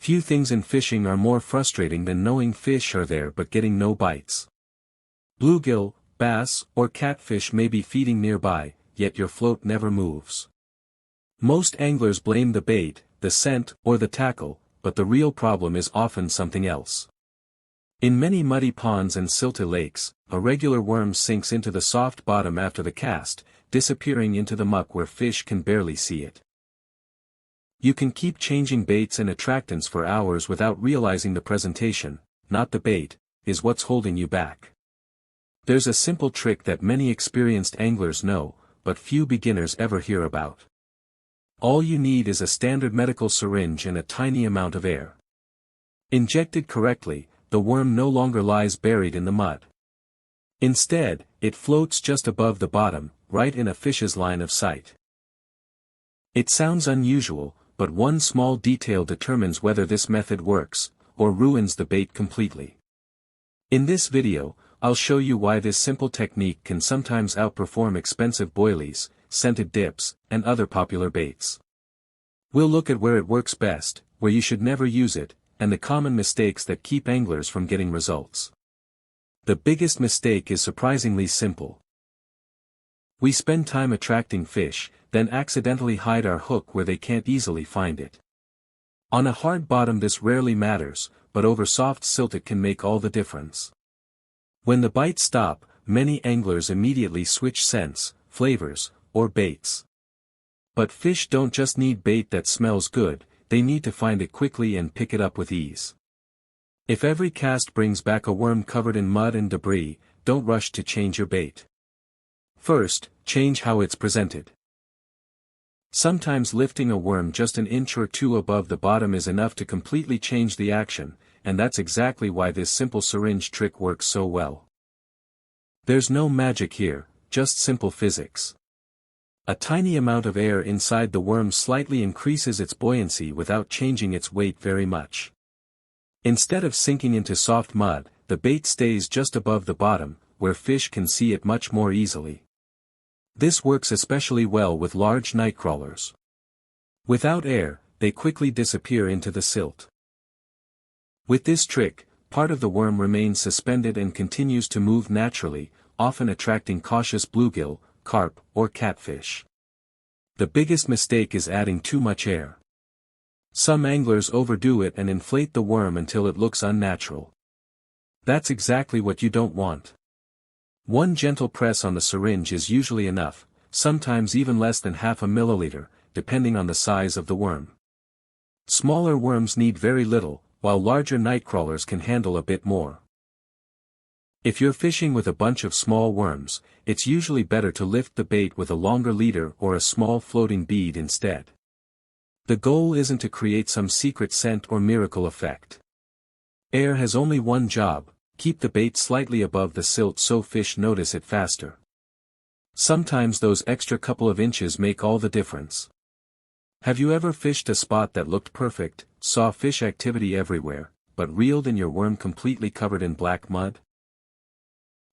Few things in fishing are more frustrating than knowing fish are there but getting no bites. Bluegill, bass, or catfish may be feeding nearby, yet your float never moves. Most anglers blame the bait, the scent, or the tackle, but the real problem is often something else. In many muddy ponds and silty lakes, a regular worm sinks into the soft bottom after the cast, disappearing into the muck where fish can barely see it. You can keep changing baits and attractants for hours without realizing the presentation, not the bait, is what's holding you back. There's a simple trick that many experienced anglers know, but few beginners ever hear about. All you need is a standard medical syringe and a tiny amount of air. Injected correctly, the worm no longer lies buried in the mud. Instead, it floats just above the bottom, right in a fish's line of sight. It sounds unusual, but one small detail determines whether this method works, or ruins the bait completely. In this video, I'll show you why this simple technique can sometimes outperform expensive boilies, scented dips, and other popular baits. We'll look at where it works best, where you should never use it, and the common mistakes that keep anglers from getting results. The biggest mistake is surprisingly simple. We spend time attracting fish, then accidentally hide our hook where they can't easily find it. On a hard bottom this rarely matters, but over soft silt it can make all the difference. When the bites stop, many anglers immediately switch scents, flavors, or baits. But fish don't just need bait that smells good, they need to find it quickly and pick it up with ease. If every cast brings back a worm covered in mud and debris, don't rush to change your bait. First, change how it's presented. Sometimes lifting a worm just an inch or two above the bottom is enough to completely change the action, and that's exactly why this simple syringe trick works so well. There's no magic here, just simple physics. A tiny amount of air inside the worm slightly increases its buoyancy without changing its weight very much. Instead of sinking into soft mud, the bait stays just above the bottom, where fish can see it much more easily. This works especially well with large nightcrawlers. Without air, they quickly disappear into the silt. With this trick, part of the worm remains suspended and continues to move naturally, often attracting cautious bluegill, carp, or catfish. The biggest mistake is adding too much air. Some anglers overdo it and inflate the worm until it looks unnatural. That's exactly what you don't want. One gentle press on the syringe is usually enough, sometimes even less than half a milliliter, depending on the size of the worm. Smaller worms need very little, while larger nightcrawlers can handle a bit more. If you're fishing with a bunch of small worms, it's usually better to lift the bait with a longer leader or a small floating bead instead. The goal isn't to create some secret scent or miracle effect. Air has only one job: keep the bait slightly above the silt so fish notice it faster. Sometimes those extra couple of inches make all the difference. Have you ever fished a spot that looked perfect, saw fish activity everywhere, but reeled in your worm completely covered in black mud?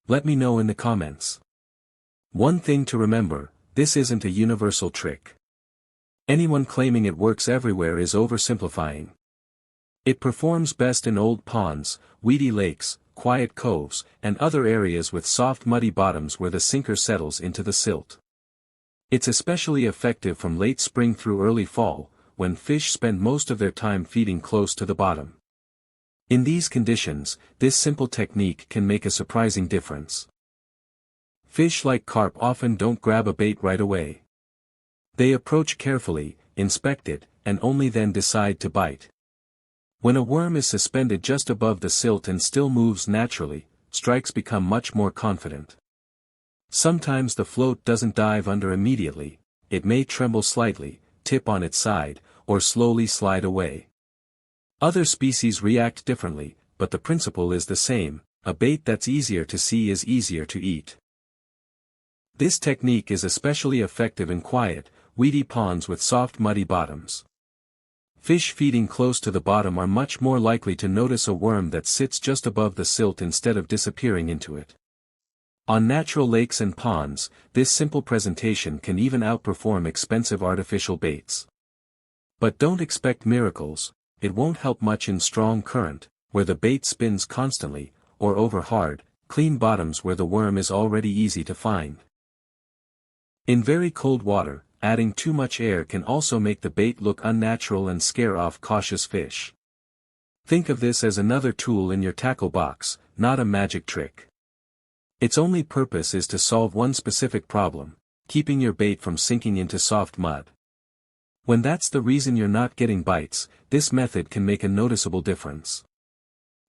Let me know in the comments. One thing to remember, this isn't a universal trick. Anyone claiming it works everywhere is oversimplifying. It performs best in old ponds, weedy lakes, quiet coves, and other areas with soft muddy bottoms where the sinker settles into the silt. It's especially effective from late spring through early fall, when fish spend most of their time feeding close to the bottom. In these conditions, this simple technique can make a surprising difference. Fish like carp often don't grab a bait right away. They approach carefully, inspect it, and only then decide to bite. When a worm is suspended just above the silt and still moves naturally, strikes become much more confident. Sometimes the float doesn't dive under immediately, it may tremble slightly, tip on its side, or slowly slide away. Other species react differently, but the principle is the same: a bait that's easier to see is easier to eat. This technique is especially effective in quiet, weedy ponds with soft muddy bottoms. Fish feeding close to the bottom are much more likely to notice a worm that sits just above the silt instead of disappearing into it. On natural lakes and ponds, this simple presentation can even outperform expensive artificial baits. But don't expect miracles, it won't help much in strong current, where the bait spins constantly, or over hard, clean bottoms where the worm is already easy to find. In very cold water, adding too much air can also make the bait look unnatural and scare off cautious fish. Think of this as another tool in your tackle box, not a magic trick. Its only purpose is to solve one specific problem, keeping your bait from sinking into soft mud. When that's the reason you're not getting bites, this method can make a noticeable difference.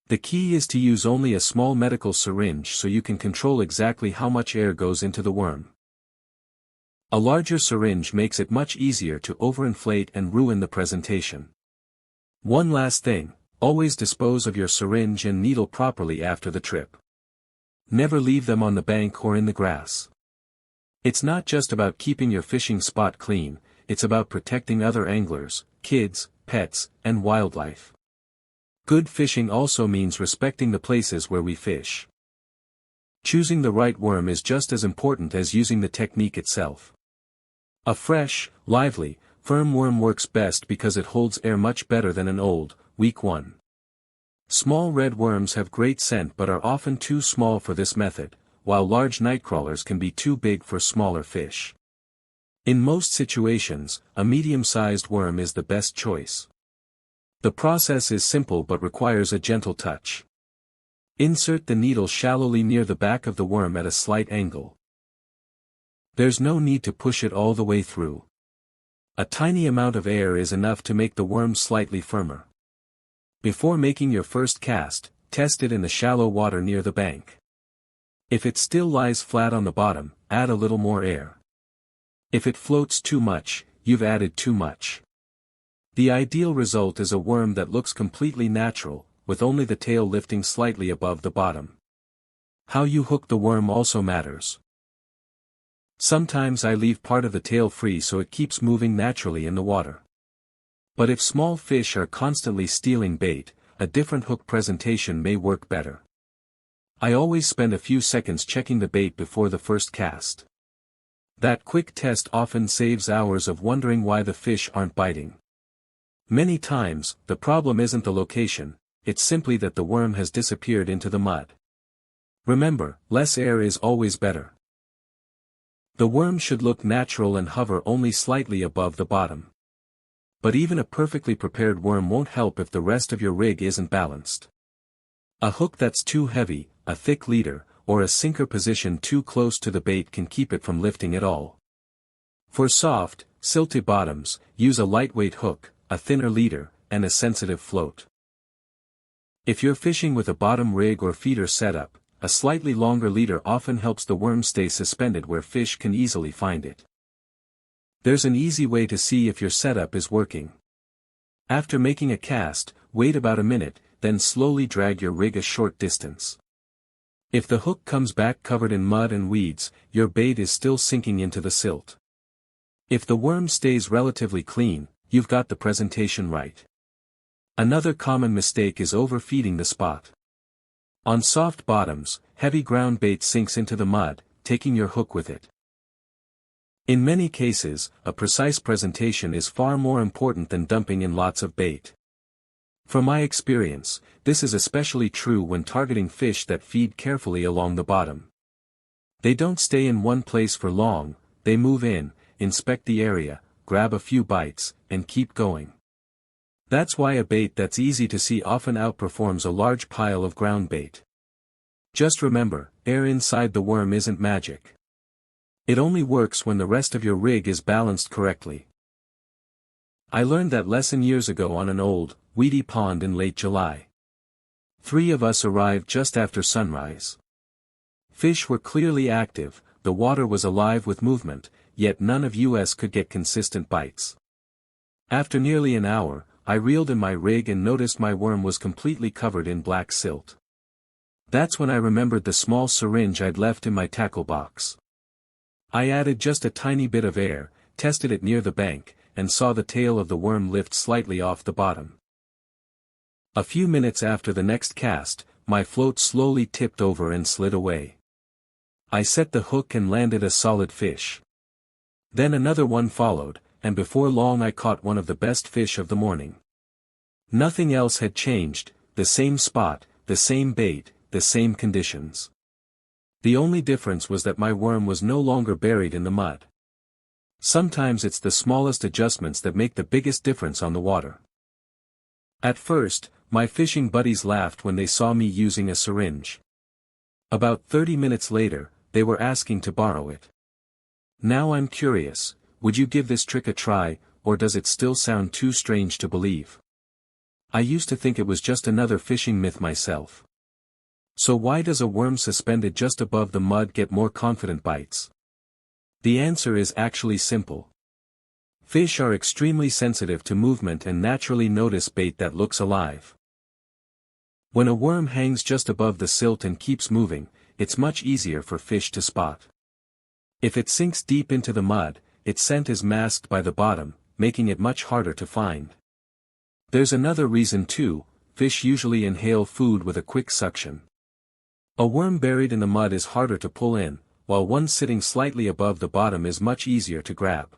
The key is to use only a small medical syringe so you can control exactly how much air goes into the worm. A larger syringe makes it much easier to overinflate and ruin the presentation. One last thing, always dispose of your syringe and needle properly after the trip. Never leave them on the bank or in the grass. It's not just about keeping your fishing spot clean, it's about protecting other anglers, kids, pets, and wildlife. Good fishing also means respecting the places where we fish. Choosing the right worm is just as important as using the technique itself. A fresh, lively, firm worm works best because it holds air much better than an old, weak one. Small red worms have great scent but are often too small for this method, while large nightcrawlers can be too big for smaller fish. In most situations, a medium-sized worm is the best choice. The process is simple but requires a gentle touch. Insert the needle shallowly near the back of the worm at a slight angle. There's no need to push it all the way through. A tiny amount of air is enough to make the worm slightly firmer. Before making your first cast, test it in the shallow water near the bank. If it still lies flat on the bottom, add a little more air. If it floats too much, you've added too much. The ideal result is a worm that looks completely natural, with only the tail lifting slightly above the bottom. How you hook the worm also matters. Sometimes I leave part of the tail free so it keeps moving naturally in the water. But if small fish are constantly stealing bait, a different hook presentation may work better. I always spend a few seconds checking the bait before the first cast. That quick test often saves hours of wondering why the fish aren't biting. Many times, the problem isn't the location, it's simply that the worm has disappeared into the mud. Remember, less air is always better. The worm should look natural and hover only slightly above the bottom. But even a perfectly prepared worm won't help if the rest of your rig isn't balanced. A hook that's too heavy, a thick leader, or a sinker position too close to the bait can keep it from lifting at all. For soft, silty bottoms, use a lightweight hook, a thinner leader, and a sensitive float. If you're fishing with a bottom rig or feeder setup, a slightly longer leader often helps the worm stay suspended where fish can easily find it. There's an easy way to see if your setup is working. After making a cast, wait about a minute, then slowly drag your rig a short distance. If the hook comes back covered in mud and weeds, your bait is still sinking into the silt. If the worm stays relatively clean, you've got the presentation right. Another common mistake is overfeeding the spot. On soft bottoms, heavy ground bait sinks into the mud, taking your hook with it. In many cases, a precise presentation is far more important than dumping in lots of bait. From my experience, this is especially true when targeting fish that feed carefully along the bottom. They don't stay in one place for long, they move in, inspect the area, grab a few bites, and keep going. That's why a bait that's easy to see often outperforms a large pile of ground bait. Just remember, air inside the worm isn't magic. It only works when the rest of your rig is balanced correctly. I learned that lesson years ago on an old, weedy pond in late July. 3 of us arrived just after sunrise. Fish were clearly active, the water was alive with movement, yet none of us could get consistent bites. After nearly an hour, I reeled in my rig and noticed my worm was completely covered in black silt. That's when I remembered the small syringe I'd left in my tackle box. I added just a tiny bit of air, tested it near the bank, and saw the tail of the worm lift slightly off the bottom. A few minutes after the next cast, my float slowly tipped over and slid away. I set the hook and landed a solid fish. Then another one followed, and before long I caught one of the best fish of the morning. Nothing else had changed, the same spot, the same bait, the same conditions. The only difference was that my worm was no longer buried in the mud. Sometimes it's the smallest adjustments that make the biggest difference on the water. At first, my fishing buddies laughed when they saw me using a syringe. About 30 minutes later, they were asking to borrow it. Now I'm curious, would you give this trick a try, or does it still sound too strange to believe? I used to think it was just another fishing myth myself. So why does a worm suspended just above the mud get more confident bites? The answer is actually simple. Fish are extremely sensitive to movement and naturally notice bait that looks alive. When a worm hangs just above the silt and keeps moving, it's much easier for fish to spot. If it sinks deep into the mud, its scent is masked by the bottom, making it much harder to find. There's another reason too, fish usually inhale food with a quick suction. A worm buried in the mud is harder to pull in, while one sitting slightly above the bottom is much easier to grab.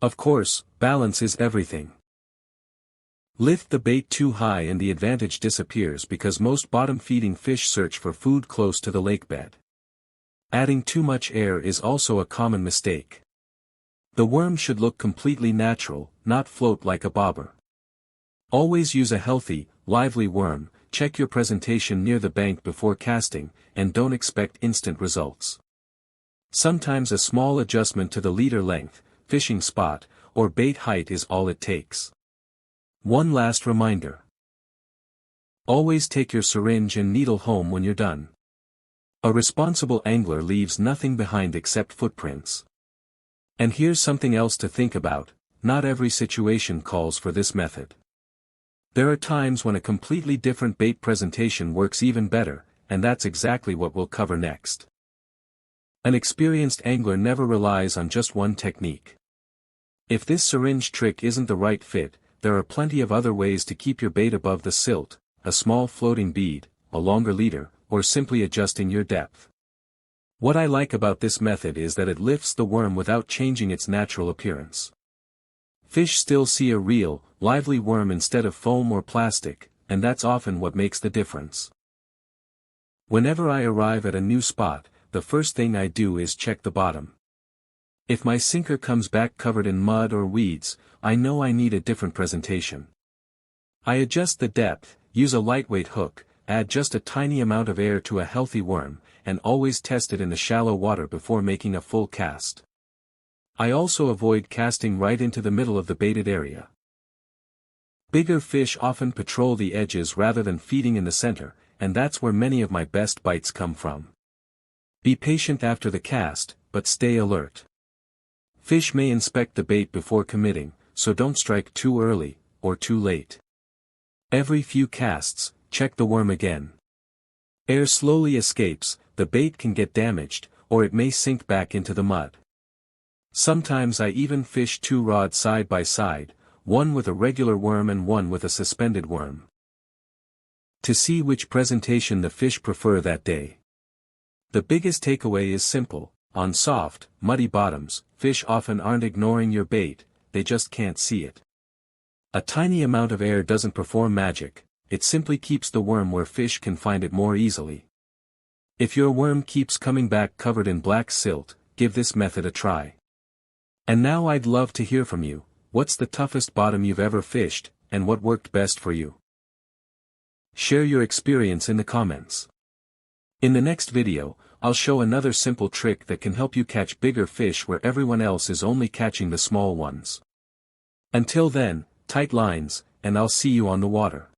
Of course, balance is everything. Lift the bait too high and the advantage disappears because most bottom-feeding fish search for food close to the lake bed. Adding too much air is also a common mistake. The worm should look completely natural, not float like a bobber. Always use a healthy, lively worm, check your presentation near the bank before casting, and don't expect instant results. Sometimes a small adjustment to the leader length, fishing spot, or bait height is all it takes. One last reminder. Always take your syringe and needle home when you're done. A responsible angler leaves nothing behind except footprints. And here's something else to think about, not every situation calls for this method. There are times when a completely different bait presentation works even better, and that's exactly what we'll cover next. An experienced angler never relies on just one technique. If this syringe trick isn't the right fit, there are plenty of other ways to keep your bait above the silt, a small floating bead, a longer leader, or simply adjusting your depth. What I like about this method is that it lifts the worm without changing its natural appearance. Fish still see a real, lively worm instead of foam or plastic, and that's often what makes the difference. Whenever I arrive at a new spot, the first thing I do is check the bottom. If my sinker comes back covered in mud or weeds, I know I need a different presentation. I adjust the depth, use a lightweight hook, add just a tiny amount of air to a healthy worm, and always test it in the shallow water before making a full cast. I also avoid casting right into the middle of the baited area. Bigger fish often patrol the edges rather than feeding in the center, and that's where many of my best bites come from. Be patient after the cast, but stay alert. Fish may inspect the bait before committing, so don't strike too early, or too late. Every few casts, check the worm again. Air slowly escapes, the bait can get damaged, or it may sink back into the mud. Sometimes I even fish two rods side by side, one with a regular worm and one with a suspended worm, to see which presentation the fish prefer that day. The biggest takeaway is simple: on soft, muddy bottoms, fish often aren't ignoring your bait, they just can't see it. A tiny amount of air doesn't perform magic, it simply keeps the worm where fish can find it more easily. If your worm keeps coming back covered in black silt, give this method a try. And now I'd love to hear from you. What's the toughest bottom you've ever fished, and what worked best for you? Share your experience in the comments. In the next video, I'll show another simple trick that can help you catch bigger fish where everyone else is only catching the small ones. Until then, tight lines, and I'll see you on the water.